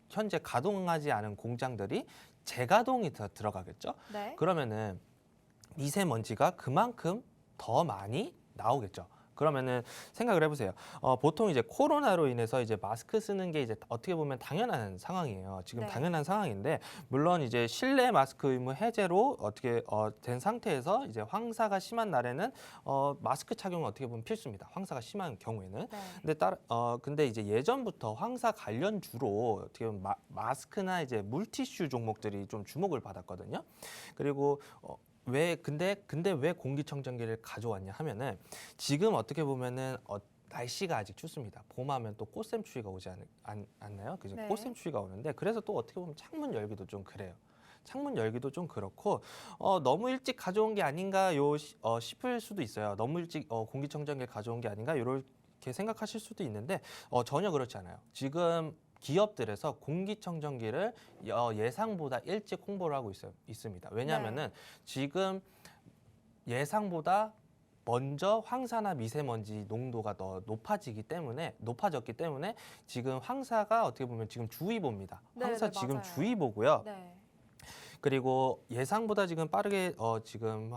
Speaker 2: 현재 가동하지 않은 공장들이 재가동이 들어가겠죠.
Speaker 1: 네.
Speaker 2: 그러면은 미세먼지가 그만큼 더 많이 나오겠죠. 그러면은 생각을 해보세요. 보통 이제 코로나로 인해서 이제 마스크 쓰는 게 이제 어떻게 보면 당연한 상황이에요. 지금
Speaker 1: 네.
Speaker 2: 당연한 상황인데 물론 이제 실내 마스크 의무 해제로 어떻게 된 상태에서 이제 황사가 심한 날에는 마스크 착용은 어떻게 보면 필수입니다. 황사가 심한 경우에는.
Speaker 1: 네.
Speaker 2: 근데 이제 예전부터 황사 관련주로 어떻게 보면 마스크나 이제 물티슈 종목들이 좀 주목을 받았거든요. 그리고 근데 왜 공기청정기를 가져왔냐 하면은 지금 어떻게 보면은 날씨가 아직 춥습니다. 봄하면 또 꽃샘추위가 오지 않나요? 그죠?
Speaker 1: 네.
Speaker 2: 꽃샘추위가 오는데 그래서 또 어떻게 보면 창문 열기도 좀 그래요. 창문 열기도 좀 그렇고 너무 일찍 가져온 게 아닌가 싶을 수도 있어요. 너무 일찍 공기청정기를 가져온 게 아닌가 이렇게 생각하실 수도 있는데 전혀 그렇지 않아요. 지금 기업들에서 공기청정기를 예상보다 일찍 홍보를 하고 있습니다. 왜냐하면은 지금 예상보다 먼저 황사나 미세먼지 농도가 더 높아졌기 때문에 지금 황사가 어떻게 보면 지금 주의보입니다. 황사 지금
Speaker 1: 맞아요.
Speaker 2: 주의보고요.
Speaker 1: 네.
Speaker 2: 그리고 예상보다 지금 빠르게 지금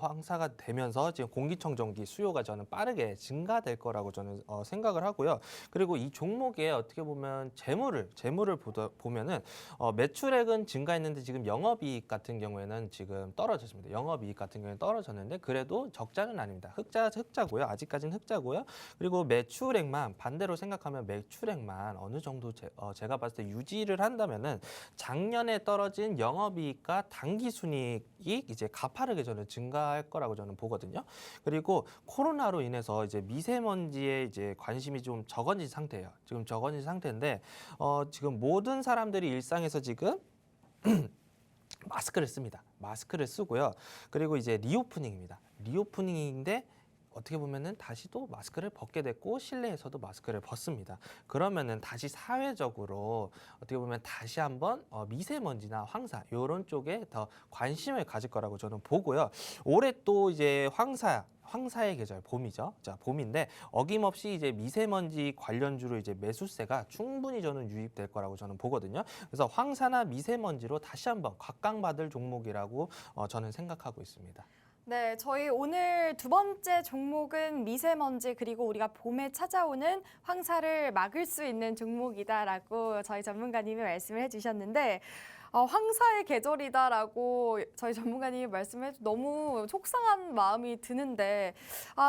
Speaker 2: 황사가 되면서 지금 공기청정기 수요가 저는 빠르게 증가될 거라고 저는 생각을 하고요. 그리고 이 종목에 어떻게 보면 재물을 보면은 매출액은 증가했는데 지금 영업이익 같은 경우에는 지금 떨어졌습니다. 영업이익 같은 경우에는 떨어졌는데 그래도 적자는 아닙니다. 흑자고요. 아직까지는 흑자고요. 그리고 매출액만 반대로 생각하면 매출액만 어느 정도 제가 봤을 때 유지를 한다면은 작년에 떨어진 영업이익과 당기순이익이 이제 가파르게 저는 증가할 거라고 저는 보거든요. 그리고 코로나로 인해서 이제 미세먼지에 이제 관심이 좀 적어진 상태예요. 지금 적어진 상태인데 지금 모든 사람들이 일상에서 지금 마스크를 씁니다. 마스크를 쓰고요. 그리고 이제 리오프닝입니다. 리오프닝인데 어떻게 보면은 다시 또 마스크를 벗게 됐고 실내에서도 마스크를 벗습니다. 그러면은 다시 사회적으로 어떻게 보면 다시 한번 미세먼지나 황사 이런 쪽에 더 관심을 가질 거라고 저는 보고요. 올해 또 이제 황사의 계절 봄이죠. 자, 봄인데 어김없이 이제 미세먼지 관련주로 이제 매수세가 충분히 저는 유입될 거라고 저는 보거든요. 그래서 황사나 미세먼지로 다시 한번 각광받을 종목이라고 저는 생각하고 있습니다.
Speaker 1: 네, 저희 오늘 두 번째 종목은 미세먼지 그리고 우리가 봄에 찾아오는 황사를 막을 수 있는 종목이다라고 저희 전문가님이 말씀을 해주셨는데 황사의 계절이다라고 저희 전문가님이 말씀해 너무 속상한 마음이 드는데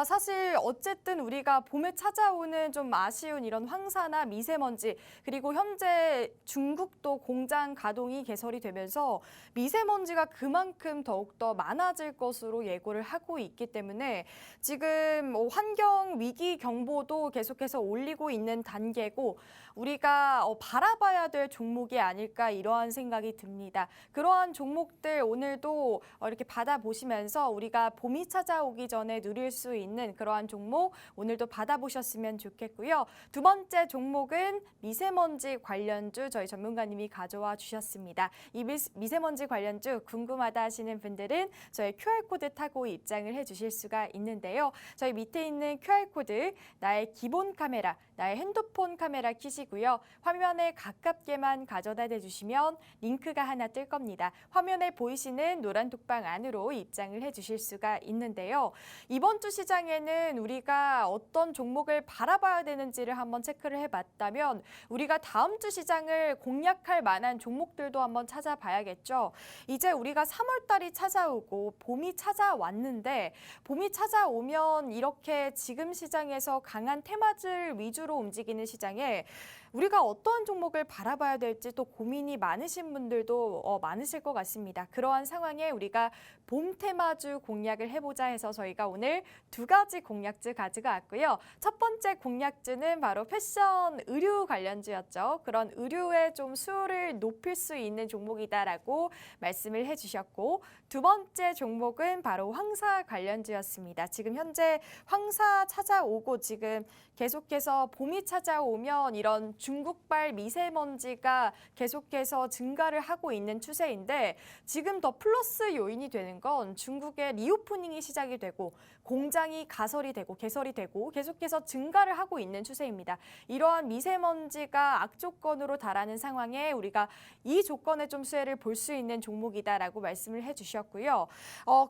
Speaker 1: 사실 어쨌든 우리가 봄에 찾아오는 좀 아쉬운 이런 황사나 미세먼지 그리고 현재 중국도 공장 가동이 개설이 되면서 미세먼지가 그만큼 더욱더 많아질 것으로 예고를 하고 있기 때문에 지금 환경 위기 경보도 계속해서 올리고 있는 단계고 우리가 바라봐야 될 종목이 아닐까 이러한 생각이 생각이 듭니다. 그러한 종목들 오늘도 이렇게 받아보시면서 우리가 봄이 찾아오기 전에 누릴 수 있는 그러한 종목 오늘도 받아보셨으면 좋겠고요. 두 번째 종목은 미세먼지 관련주 저희 전문가님이 가져와 주셨습니다. 이 미세먼지 관련주 궁금하다 하시는 분들은 저희 QR코드 타고 입장을 해주실 수가 있는데요. 저희 밑에 있는 QR코드 나의 기본 카메라, 나의 핸드폰 카메라 켜시고요. 화면에 가깝게만 가져다 대주시면 링크가 하나 뜰 겁니다. 화면에 보이시는 노란 톡방 안으로 입장을 해주실 수가 있는데요. 이번 주 시장에는 우리가 어떤 종목을 바라봐야 되는지를 한번 체크를 해봤다면 우리가 다음 주 시장을 공략할 만한 종목들도 한번 찾아봐야겠죠. 이제 우리가 3월 달이 찾아오고 봄이 찾아왔는데 봄이 찾아오면 이렇게 지금 시장에서 강한 테마들 위주로 움직이는 시장에 우리가 어떤 종목을 바라봐야 될지 또 고민이 많으신 분들도 많으실 것 같습니다. 그러한 상황에 우리가 봄 테마주 공략을 해보자 해서 저희가 오늘 두 가지 공략주 가져왔고요. 첫 번째 공략주는 바로 패션 의류 관련주였죠. 그런 의류의 좀 수요를 높일 수 있는 종목이다라고 말씀을 해주셨고 두 번째 종목은 바로 황사 관련주였습니다. 지금 현재 황사 찾아오고 지금 계속해서 봄이 찾아오면 이런 중국발 미세먼지가 계속해서 증가를 하고 있는 추세인데 지금 더 플러스 요인이 되는 건 중국의 리오프닝이 시작이 되고 공장이 개설이 되고 계속해서 증가를 하고 있는 추세입니다. 이러한 미세먼지가 악조건으로 달하는 상황에 우리가 이 조건의 좀 수혜를 볼 수 있는 종목이다라고 말씀을 해주셨고요.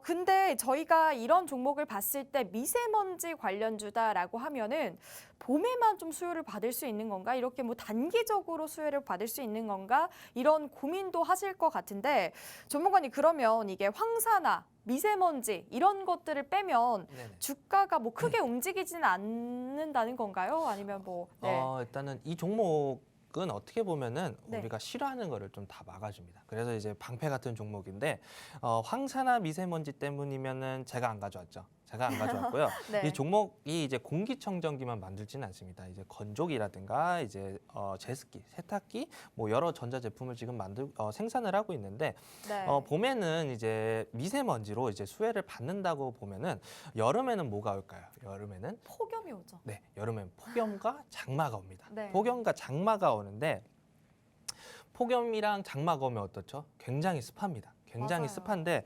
Speaker 1: 근데 저희가 이런 종목을 봤을 때 미세먼지 관련주다라고 하면은 봄에만 좀 수혜를 받을 수 있는 건가? 이렇게 뭐 단기적으로 수혜를 받을 수 있는 건가? 이런 고민도 하실 것 같은데 전문가님 그러면 이게 황사나 미세먼지 이런 것들을 빼면
Speaker 2: 네네.
Speaker 1: 주가가 뭐 크게 움직이지는 않는다는 건가요? 아니면 뭐 네.
Speaker 2: 일단은 이 종목은 어떻게 보면은
Speaker 1: 네.
Speaker 2: 우리가 싫어하는 거를 좀 다 막아줍니다. 그래서 이제 방패 같은 종목인데 황사나 미세먼지 때문이면은 제가 안 가져왔죠. 제가 안 가져왔고요.
Speaker 1: 네.
Speaker 2: 이 종목이 이제 공기청정기만 만들지는 않습니다. 이제 건조기라든가 이제 제습기, 세탁기 뭐 여러 전자 제품을 지금 생산을 하고 있는데
Speaker 1: 네.
Speaker 2: 봄에는 이제 미세먼지로 이제 수혜를 받는다고 보면은 여름에는 뭐가 올까요? 여름에는
Speaker 1: 폭염이 오죠.
Speaker 2: 네, 여름엔 폭염과 장마가 옵니다.
Speaker 1: 네.
Speaker 2: 폭염과 장마가 오는데 폭염이랑 장마가 오면 어떻죠? 굉장히 습합니다. 굉장히
Speaker 1: 맞아요.
Speaker 2: 습한데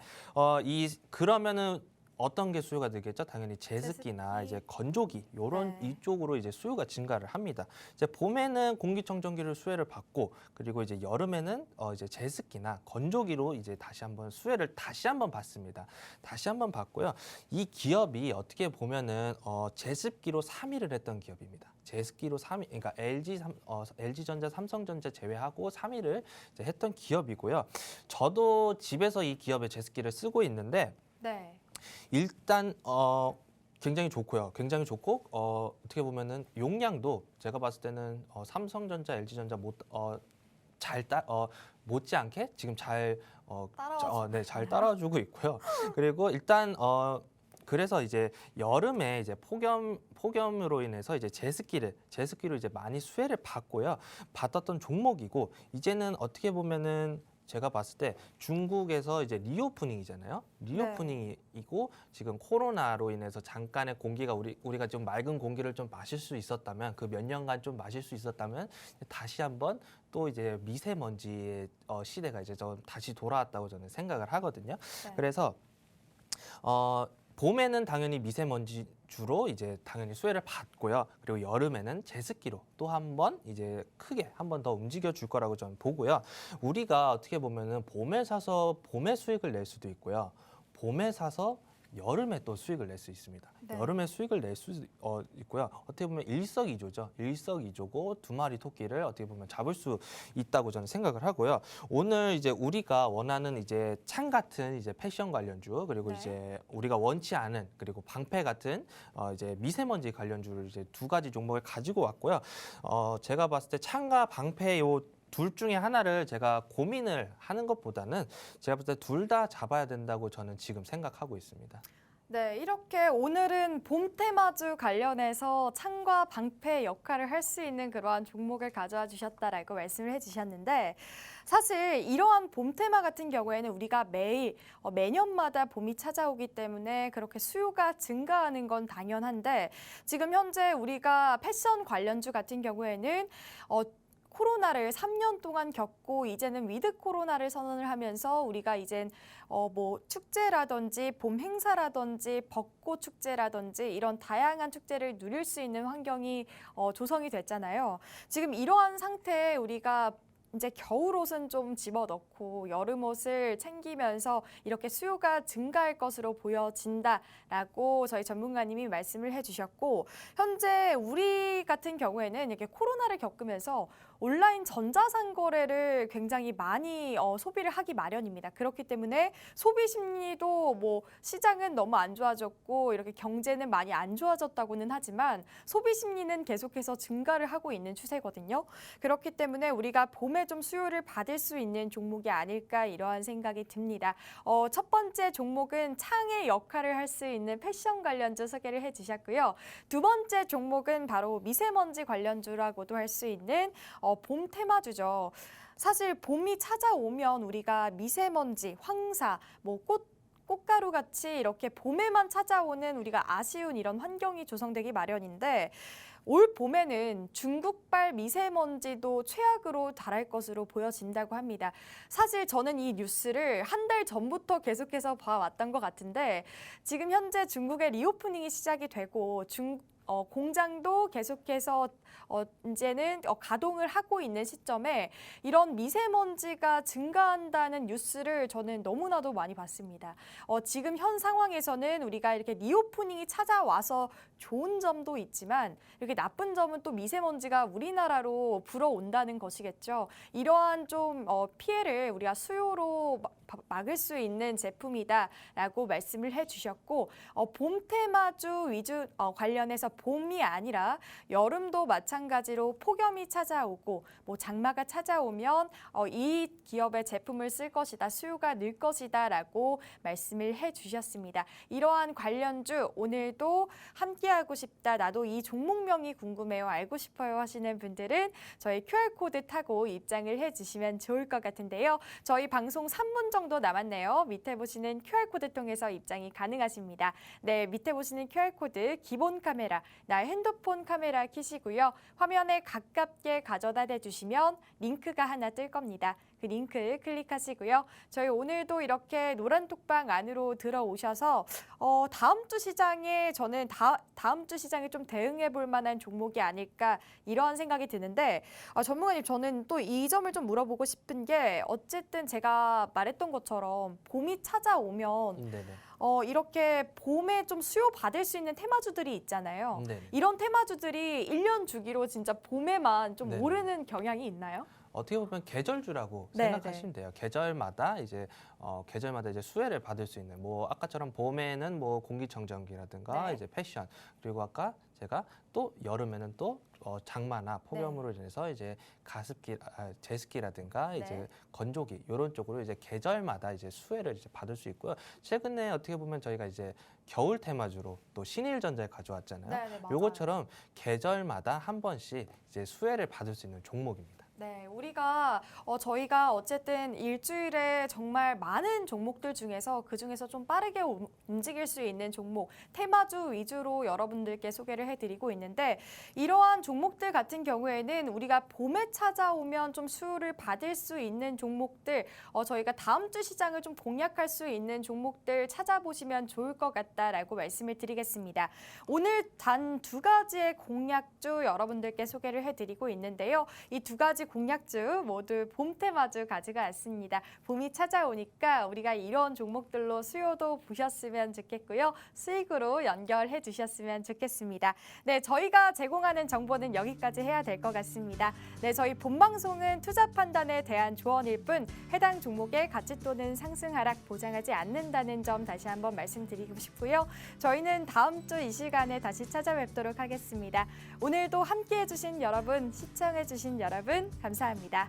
Speaker 2: 그러면은 어떤 게 수요가 되겠죠? 당연히 제습기나
Speaker 1: 제습기.
Speaker 2: 이제 건조기 요런
Speaker 1: 네.
Speaker 2: 이쪽으로 이제 수요가 증가를 합니다. 이제 봄에는 공기청정기를 수혜를 받고 그리고 이제 여름에는 이제 제습기나 건조기로 이제 수혜를 다시 한번 받습니다. 다시 한번 받고요. 이 기업이 어떻게 보면은 제습기로 3위를 했던 기업입니다. 제습기로 3위, 그러니까 LG전자, 삼성전자 제외하고 3위를 이제 했던 기업이고요. 저도 집에서 이 기업의 제습기를 쓰고 있는데
Speaker 1: 네.
Speaker 2: 일단 굉장히 좋고요. 굉장히 좋고 어떻게 보면은 용량도 제가 봤을 때는 삼성전자, LG전자 못지않게 지금 잘 잘 따라주고 있고요. 그리고 일단 그래서 이제 여름에 이제 폭염으로 인해서 이제 제습기로 이제 많이 수혜를 받았던 종목이고 이제는 어떻게 보면은 제가 봤을 때 중국에서 이제 리오프닝이잖아요. 리오프닝이고 지금 코로나로 인해서 잠깐의 공기가 우리가 좀 맑은 공기를 좀 마실 수 있었다면 그 몇 년간 좀 마실 수 있었다면 다시 한번 또 이제 미세먼지의 시대가 이제 좀 다시 돌아왔다고 저는 생각을 하거든요.
Speaker 1: 네.
Speaker 2: 그래서 봄에는 당연히 미세먼지 주로 이제 당연히 수혜를 받고요. 그리고 여름에는 제습기로 또 한 번 이제 크게 한 번 더 움직여 줄 거라고 저는 보고요. 우리가 어떻게 보면은 봄에 사서 봄에 수익을 낼 수도 있고요. 봄에 사서 여름에 또 수익을 낼 수 있습니다.
Speaker 1: 네.
Speaker 2: 여름에 수익을 낼 수 있고요. 어떻게 보면 일석이조죠. 일석이조고 두 마리 토끼를 어떻게 보면 잡을 수 있다고 저는 생각을 하고요. 오늘 이제 우리가 원하는 이제 창 같은 이제 패션 관련주 그리고
Speaker 1: 네.
Speaker 2: 이제 우리가 원치 않은 그리고 방패 같은 이제 미세먼지 관련주를 이제 두 가지 종목을 가지고 왔고요. 제가 봤을 때 창과 방패 요 둘 중에 하나를 제가 고민을 하는 것보다는 제가 볼 때 둘 다 잡아야 된다고 저는 지금 생각하고 있습니다.
Speaker 1: 네, 이렇게 오늘은 봄 테마주 관련해서 창과 방패 역할을 할 수 있는 그러한 종목을 가져와 주셨다라고 말씀을 해주셨는데 사실 이러한 봄 테마 같은 경우에는 우리가 매일 매년마다 봄이 찾아오기 때문에 그렇게 수요가 증가하는 건 당연한데 지금 현재 우리가 패션 관련주 같은 경우에는 코로나를 3년 동안 겪고 이제는 위드 코로나를 선언을 하면서 우리가 이젠 뭐 축제라든지 봄 행사라든지 벚꽃 축제라든지 이런 다양한 축제를 누릴 수 있는 환경이 조성이 됐잖아요. 지금 이러한 상태에 우리가 이제 겨울옷은 좀 집어넣고 여름옷을 챙기면서 이렇게 수요가 증가할 것으로 보여진다라고 저희 전문가님이 말씀을 해주셨고 현재 우리 같은 경우에는 이렇게 코로나를 겪으면서 온라인 전자상거래를 굉장히 많이 소비를 하기 마련입니다. 그렇기 때문에 소비 심리도 뭐 시장은 너무 안 좋아졌고 이렇게 경제는 많이 안 좋아졌다고는 하지만 소비 심리는 계속해서 증가를 하고 있는 추세거든요. 그렇기 때문에 우리가 봄에 좀 수요를 받을 수 있는 종목이 아닐까 이러한 생각이 듭니다. 첫 번째 종목은 창의 역할을 할 수 있는 패션 관련주 소개를 해주셨고요. 두 번째 종목은 바로 미세먼지 관련주라고도 할 수 있는 봄 테마주죠. 사실 봄이 찾아오면 우리가 미세먼지, 황사, 뭐 꽃가루 같이 이렇게 봄에만 찾아오는 우리가 아쉬운 이런 환경이 조성되기 마련인데 올 봄에는 중국발 미세먼지도 최악으로 달할 것으로 보여진다고 합니다. 사실 저는 이 뉴스를 한 달 전부터 계속해서 봐왔던 것 같은데 지금 현재 중국의 리오프닝이 시작이 되고 공장도 계속해서 이제는 가동을 하고 있는 시점에 이런 미세먼지가 증가한다는 뉴스를 저는 너무나도 많이 봤습니다. 지금 현 상황에서는 우리가 이렇게 리오프닝이 찾아와서 좋은 점도 있지만 이렇게 나쁜 점은 또 미세먼지가 우리나라로 불어온다는 것이겠죠. 이러한 좀 피해를 우리가 수요로 막을 수 있는 제품이다라고 말씀을 해주셨고 봄 테마주 위주 관련해서 봄이 아니라 여름도 마찬가지로 폭염이 찾아오고 뭐 장마가 찾아오면 이 기업의 제품을 쓸 것이다, 수요가 늘 것이다라고 말씀을 해주셨습니다. 이러한 관련주 오늘도 함께하고 싶다, 나도 이 종목명이 궁금해요, 알고 싶어요 하시는 분들은 저희 QR코드 타고 입장을 해주시면 좋을 것 같은데요. 저희 방송 3분 정도 남았네요. 밑에 보시는 QR코드 통해서 입장이 가능하십니다. 네, 밑에 보시는 QR코드 기본 카메라, 나의 핸드폰 카메라 켜시고요. 화면에 가깝게 가져다 대주시면 링크가 하나 뜰 겁니다. 그 링크 클릭하시고요. 저희 오늘도 이렇게 노란 톡방 안으로 들어오셔서 다음 주 시장에 저는 다음 주 시장에 좀 대응해 볼 만한 종목이 아닐까 이러한 생각이 드는데 전문가님 저는 또 이 점을 좀 물어보고 싶은 게 어쨌든 제가 말했던 것처럼 봄이 찾아오면
Speaker 2: 네네.
Speaker 1: 이렇게 봄에 좀 수요 받을 수 있는 테마주들이 있잖아요.
Speaker 2: 네네.
Speaker 1: 이런 테마주들이 1년 주기로 진짜 봄에만 좀
Speaker 2: 네네.
Speaker 1: 오르는 경향이 있나요?
Speaker 2: 어떻게 보면 계절주라고
Speaker 1: 네,
Speaker 2: 생각하시면 돼요. 계절마다 이제 수혜를 받을 수 있는 뭐 아까처럼 봄에는 뭐 공기청정기라든가
Speaker 1: 네.
Speaker 2: 이제 패션 그리고 아까 제가 또 여름에는 또 장마나 폭염으로 인해서 이제 제습기라든가
Speaker 1: 네.
Speaker 2: 이제 건조기 이런 쪽으로 이제 계절마다 이제 수혜를 이제 받을 수 있고요. 최근에 어떻게 보면 저희가 이제 겨울 테마주로 또 신일전자에 가져왔잖아요.
Speaker 1: 네, 네, 맞아요.
Speaker 2: 요것처럼 계절마다 한 번씩 이제 수혜를 받을 수 있는 종목입니다.
Speaker 1: 네, 우리가 저희가 어쨌든 일주일에 정말 많은 종목들 중에서 그중에서 좀 빠르게 움직일 수 있는 종목, 테마주 위주로 여러분들께 소개를 해드리고 있는데 이러한 종목들 같은 경우에는 우리가 봄에 찾아오면 좀 수요를 받을 수 있는 종목들, 저희가 다음 주 시장을 좀 공략할 수 있는 종목들 찾아보시면 좋을 것 같다라고 말씀을 드리겠습니다. 오늘 단 두 가지의 공략주 여러분들께 소개를 해드리고 있는데요. 이 두 가지 공략주 모두 봄 테마주 가지고 왔습니다. 봄이 찾아오니까 우리가 이런 종목들로 수요도 보셨으면 좋겠고요. 수익으로 연결해 주셨으면 좋겠습니다. 네, 저희가 제공하는 정보는 여기까지 해야 될 것 같습니다. 네, 저희 본방송은 투자 판단에 대한 조언일 뿐 해당 종목의 가치 또는 상승 하락 보장하지 않는다는 점 다시 한번 말씀드리고 싶고요. 저희는 다음 주 이 시간에 다시 찾아뵙도록 하겠습니다. 오늘도 함께해 주신 여러분, 시청해 주신 여러분 감사합니다.